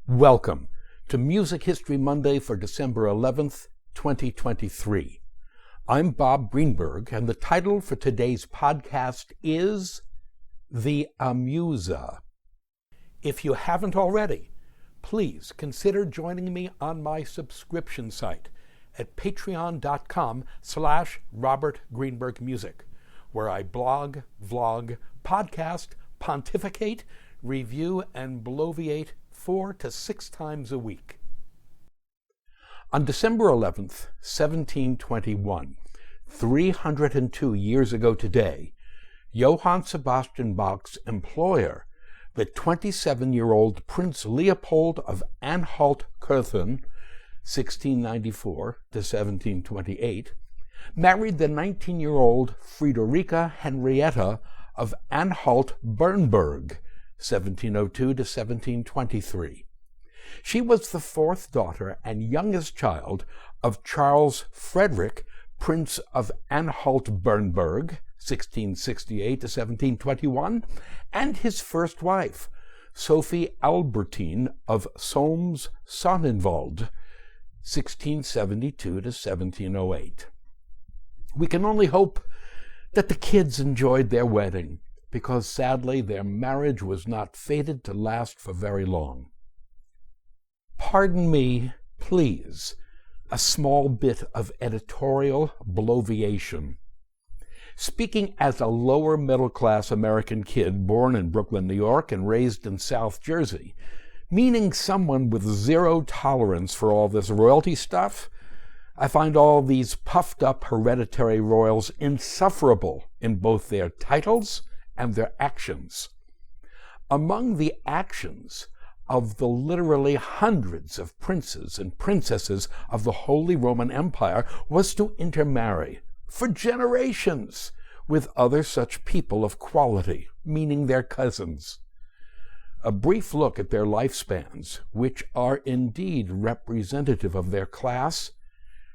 Welcome to Music History Monday for December 11th, 2023. I'm Bob Greenberg, and the title for today's podcast is The Amusa. If you haven't already, please consider joining me on my subscription site at patreon.com/RobertGreenbergMusic, where I blog, vlog, podcast, pontificate, review, and bloviate 4 to 6 times a week. On December 11th, 1721, 302 years ago today, Johann Sebastian Bach's employer, the 27-year-old Prince Leopold of Anhalt-Köthen, 1694 to 1728, married the 19-year-old Friederike Henrietta of Anhalt-Bernburg, 1702 to 1723. She was the fourth daughter and youngest child of Charles Frederick, Prince of Anhalt-Bernburg, 1668 to 1721, and his first wife, Sophie Albertine of Solms-Sonnenwald, 1672 to 1708. We can only hope that the kids enjoyed their wedding, because sadly their marriage was not fated to last for very long. Pardon me, please, a small bit of editorial bloviation. Speaking as a lower middle-class American kid born in Brooklyn, New York, and raised in South Jersey, meaning someone with zero tolerance for all this royalty stuff, I find all these puffed-up hereditary royals insufferable in both their titles and their actions. Among the actions of the literally hundreds of princes and princesses of the Holy Roman Empire was to intermarry for generations with other such people of quality, meaning their cousins. A brief look at their lifespans, which are indeed representative of their class,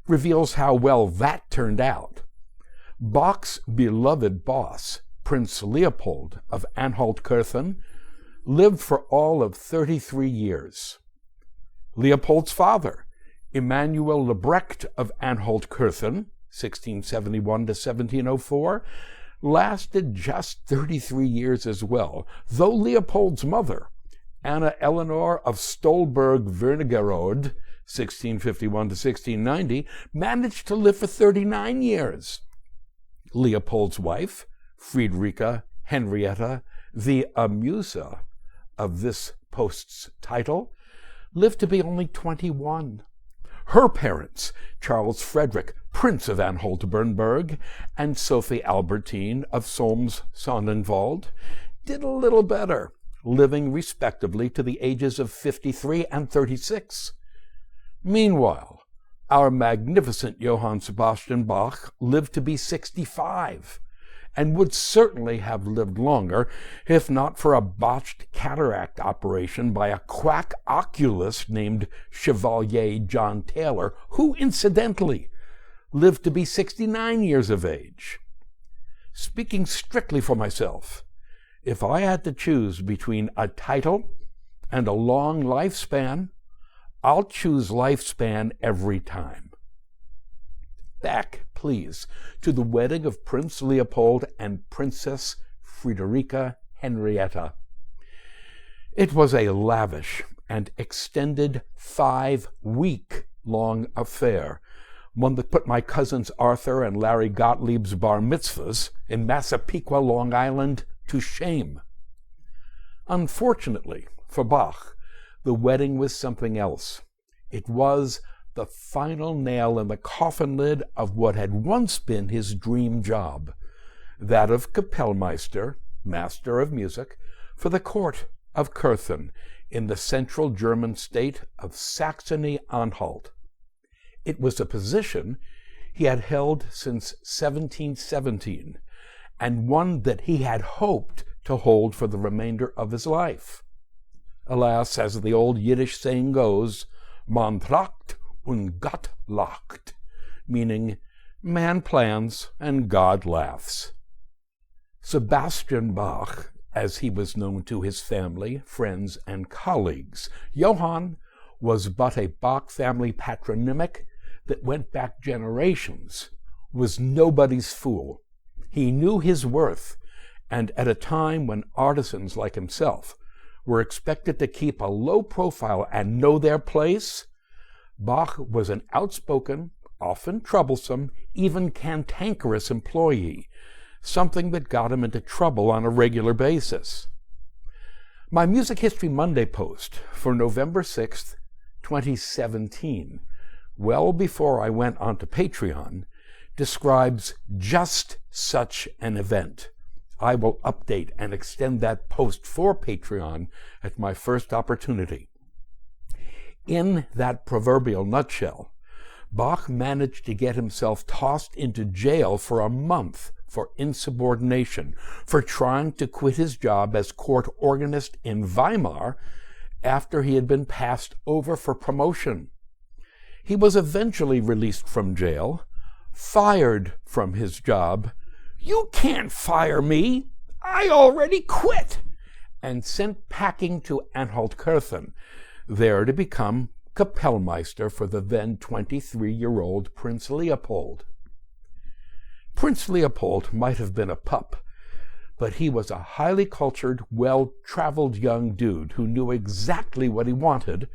reveals how well that turned out. Bach's beloved boss, Prince Leopold of Anhalt-Köthen, lived for all of 33 years. Leopold's father, Emanuel Lebrecht of Anhalt-Köthen, 1671 to 1704, lasted just 33 years as well, though Leopold's mother, Anna Eleanor of Stolberg-Wernigerode, 1651 to 1690, managed to live for 39 years. Leopold's wife, Friederike Henrietta, the Amusa of this post's title, lived to be only 21. Her parents, Charles Frederick, Prince of Anhalt-Bernburg, and Sophie Albertine of Solms-Sonnenwald, did a little better, living respectively to the ages of 53 and 36. Meanwhile, our magnificent Johann Sebastian Bach lived to be 65, and would certainly have lived longer if not for a botched cataract operation by a quack oculist named Chevalier John Taylor, who, incidentally, lived to be 69 years of age. Speaking strictly for myself, if I had to choose between a title and a long lifespan, I'll choose lifespan every time. Back, please, to the wedding of Prince Leopold and Princess Friederike Henrietta. It was a lavish and extended 5-week-long affair, one that put my cousins Arthur and Larry Gottlieb's bar mitzvahs in Massapequa, Long Island, to shame. Unfortunately for Bach, the wedding was something else. It was the final nail in the coffin lid of what had once been his dream job, that of Kapellmeister, master of music, for the court of Köthen in the central German state of Saxony-Anhalt. It was a position he had held since 1717, and one that he had hoped to hold for the remainder of his life. Alas, as the old Yiddish saying goes, man tracht und Gott lacht, meaning man plans and God laughs. Sebastian Bach as he was known to his family, friends, and colleagues. Johann was but a Bach family patronymic that went back generations, was nobody's fool. He knew his worth, and at a time when artisans like himself were expected to keep a low profile and know their place, Bach was an outspoken, often troublesome, even cantankerous employee, something that got him into trouble on a regular basis. My Music History Monday post for November 6th, 2017, well before I went onto Patreon, describes just such an event. I will update and extend that post for Patreon at my first opportunity. In that proverbial nutshell, Bach managed to get himself tossed into jail for a month for insubordination, for trying to quit his job as court organist in Weimar after he had been passed over for promotion. He was eventually released from jail, fired from his job. "You can't fire me! I already quit!" and sent packing to Anhalt-Köthen, there to become Kapellmeister for the then 23-year-old Prince Leopold. Prince Leopold might have been a pup, but he was a highly cultured, well-traveled young dude who knew exactly what he wanted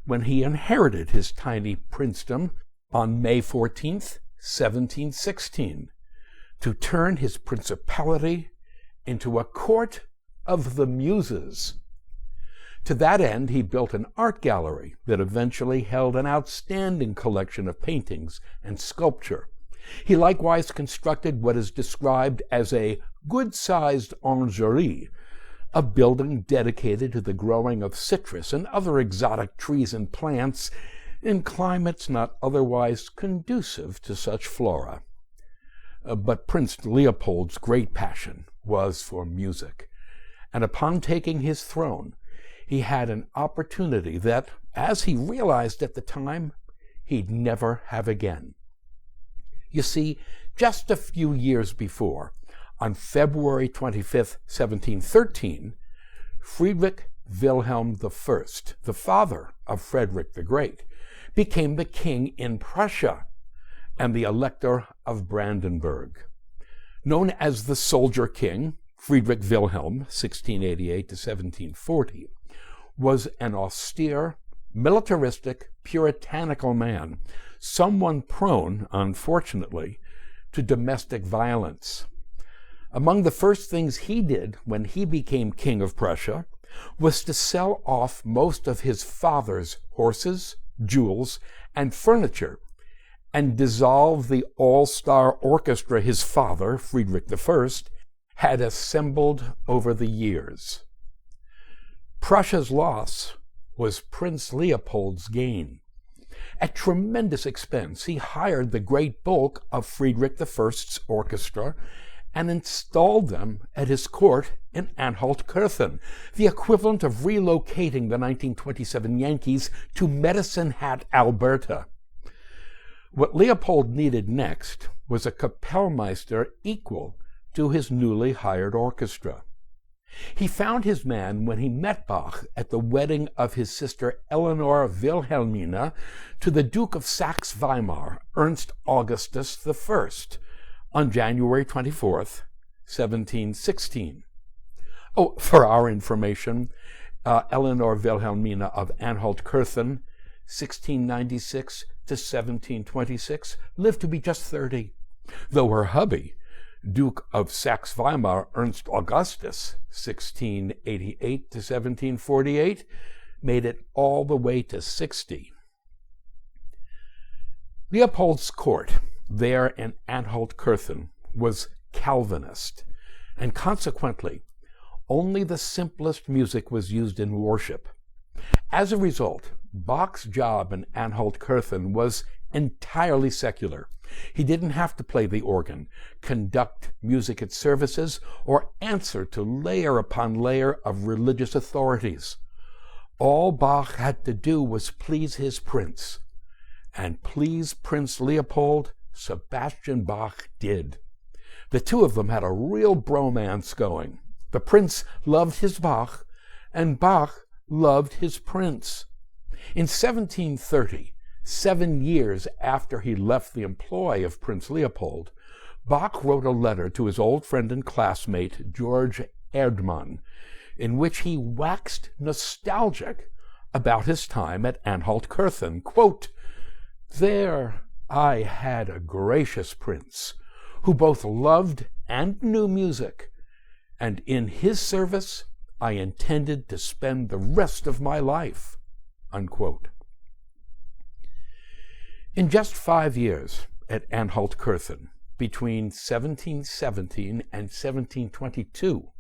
when he inherited his tiny princedom on May 14th, 1716, to turn his principality into a court of the muses. To that end, he built an art gallery that eventually held an outstanding collection of paintings and sculpture. He likewise constructed what is described as a good-sized orangerie, a building dedicated to the growing of citrus and other exotic trees and plants in climates not otherwise conducive to such flora. But Prince Leopold's great passion was for music, and upon taking his throne, he had an opportunity that, as he realized at the time, he'd never have again. You see, just a few years before, on February 25th, 1713, Friedrich Wilhelm I, the father of Frederick the Great, became the king in Prussia and the Elector of Brandenburg. Known as the Soldier King, Friedrich Wilhelm, 1688 to 1740, was an austere, militaristic, puritanical man, someone prone, unfortunately, to domestic violence. Among the first things he did when he became King of Prussia was to sell off most of his father's horses, jewels, and furniture, and dissolve the all-star orchestra his father, Friedrich I, had assembled over the years. Prussia's loss was Prince Leopold's gain. At tremendous expense, he hired the great bulk of Friedrich I's orchestra and installed them at his court in Anhalt-Köthen, the equivalent of relocating the 1927 Yankees to Medicine Hat, Alberta. What Leopold needed next was a Kapellmeister equal to his newly hired orchestra. He found his man when he met Bach at the wedding of his sister Eleanor Wilhelmina to the Duke of Saxe-Weimar, Ernst Augustus I, on January 24th, 1716. Oh, for our information, Eleanor Wilhelmina of Anhalt-Köthen, 1696 to 1726, lived to be just 30, though her hubby, Duke of Saxe-Weimar Ernst Augustus, 1688 to 1748, made it all the way to 60. Leopold's court, there in Anhalt-Köthen, was Calvinist, and consequently, only the simplest music was used in worship. As a result, Bach's job in Anhalt-Köthen was entirely secular. He didn't have to play the organ, conduct music at services, or answer to layer upon layer of religious authorities. All Bach had to do was please his prince, and please Prince Leopold, Sebastian Bach did. The two of them had a real bromance going. The prince loved his Bach, and Bach loved his prince. In 1730, 7 years after he left the employ of Prince Leopold, Bach wrote a letter to his old friend and classmate, George Erdmann, in which he waxed nostalgic about his time at Anhalt-Köthen. Quote, "There I had a gracious prince who both loved and knew music, and in his service I intended to spend the rest of my life." Unquote. In just 5 years at Anhalt-Köthen, between 1717 and 1722,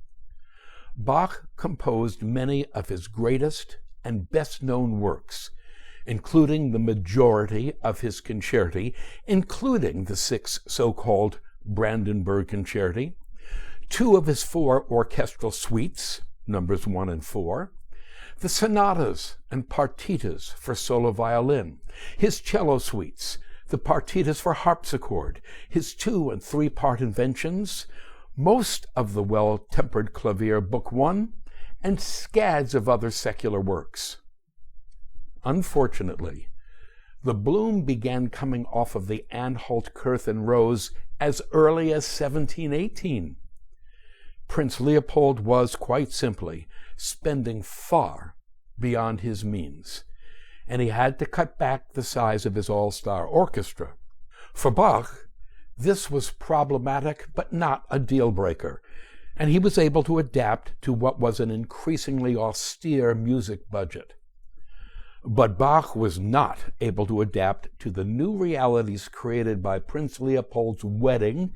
Bach composed many of his greatest and best-known works, including the majority of his concerti, including the 6 so-called Brandenburg Concerti, 2 of his 4 orchestral suites, numbers 1 and 4, the sonatas and partitas for solo violin, his cello suites, the partitas for harpsichord, his 2- and 3-part inventions, most of the Well-Tempered Clavier Book 1, and scads of other secular works. Unfortunately, the bloom began coming off of the Anhalt-Köthen rose as early as 1718. Prince Leopold was, quite simply, spending far beyond his means, and he had to cut back the size of his all-star orchestra. For Bach, this was problematic but not a deal-breaker, and he was able to adapt to what was an increasingly austere music budget. But Bach was not able to adapt to the new realities created by Prince Leopold's wedding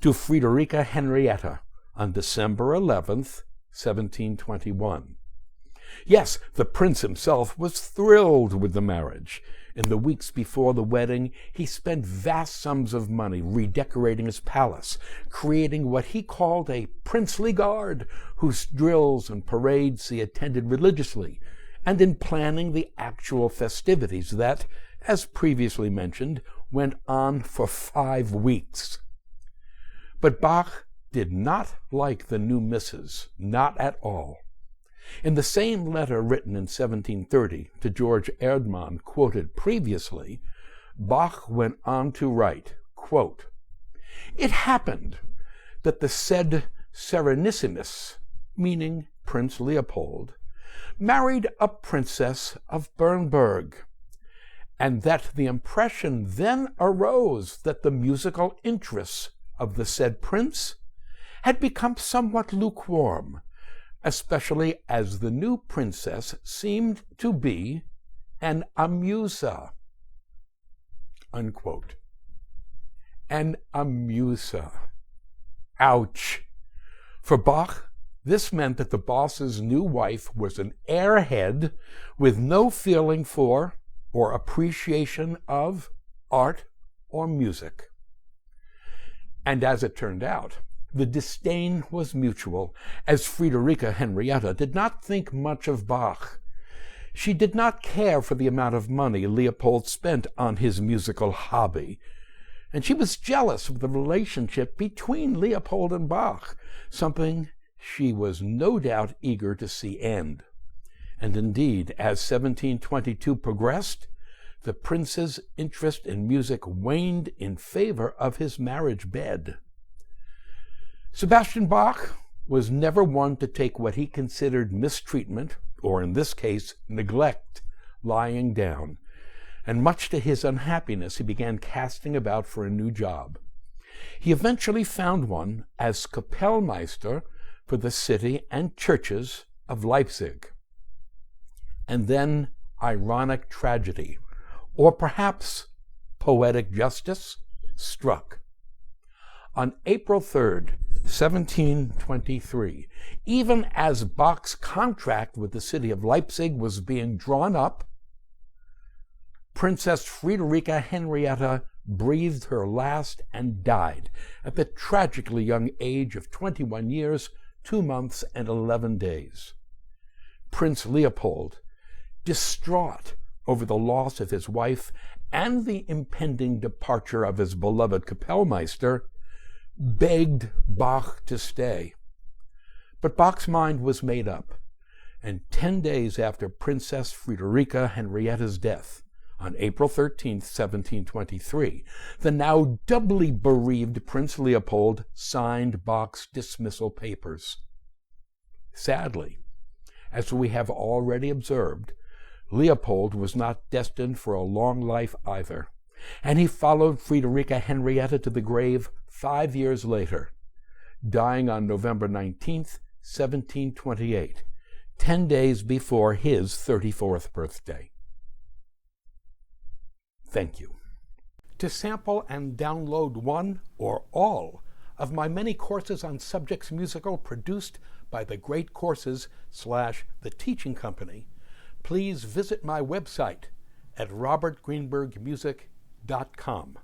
to Friederike Henrietta on December 11th, 1721. Yes, the prince himself was thrilled with the marriage. In the weeks before the wedding, he spent vast sums of money redecorating his palace, creating what he called a princely guard, whose drills and parades he attended religiously, and in planning the actual festivities that, as previously mentioned, went on for 5 weeks. But Bach did not like the new misses, not at all. In the same letter written in 1730 to George Erdmann, quoted previously, Bach went on to write, quote, "It happened that the said Serenissimus, meaning Prince Leopold, married a princess of Bernburg, and that the impression then arose that the musical interests of the said prince had become somewhat lukewarm, especially as the new princess seemed to be an Amusa." Unquote. An Amusa. Ouch. For Bach, this meant that the boss's new wife was an airhead with no feeling for or appreciation of art or music. And as it turned out, the disdain was mutual, as Friederike Henrietta did not think much of Bach. She did not care for the amount of money Leopold spent on his musical hobby, and she was jealous of the relationship between Leopold and Bach, something she was no doubt eager to see end. And indeed, as 1722 progressed, the prince's interest in music waned in favor of his marriage bed. Sebastian Bach was never one to take what he considered mistreatment, or in this case, neglect, lying down, and much to his unhappiness, he began casting about for a new job. He eventually found one as Kapellmeister for the city and churches of Leipzig. And then ironic tragedy, or perhaps poetic justice, struck. On April 3rd, 1723, even as Bach's contract with the city of Leipzig was being drawn up, Princess Friederike Henrietta breathed her last and died at the tragically young age of 21 years, 2 months, and 11 days. Prince Leopold, distraught over the loss of his wife and the impending departure of his beloved Kapellmeister, begged Bach to stay. But Bach's mind was made up, and 10 days after Princess Friederike Henrietta's death, on April 13, 1723, the now doubly bereaved Prince Leopold signed Bach's dismissal papers. Sadly, as we have already observed, Leopold was not destined for a long life either, and he followed Friederike Henrietta to the grave 5 years later, dying on November 19, 1728, 10 days before his 34th birthday. Thank you. To sample and download one or all of my many courses on subjects musical produced by the Great Courses/The Teaching Company, please visit my website at robertgreenbergmusic.com.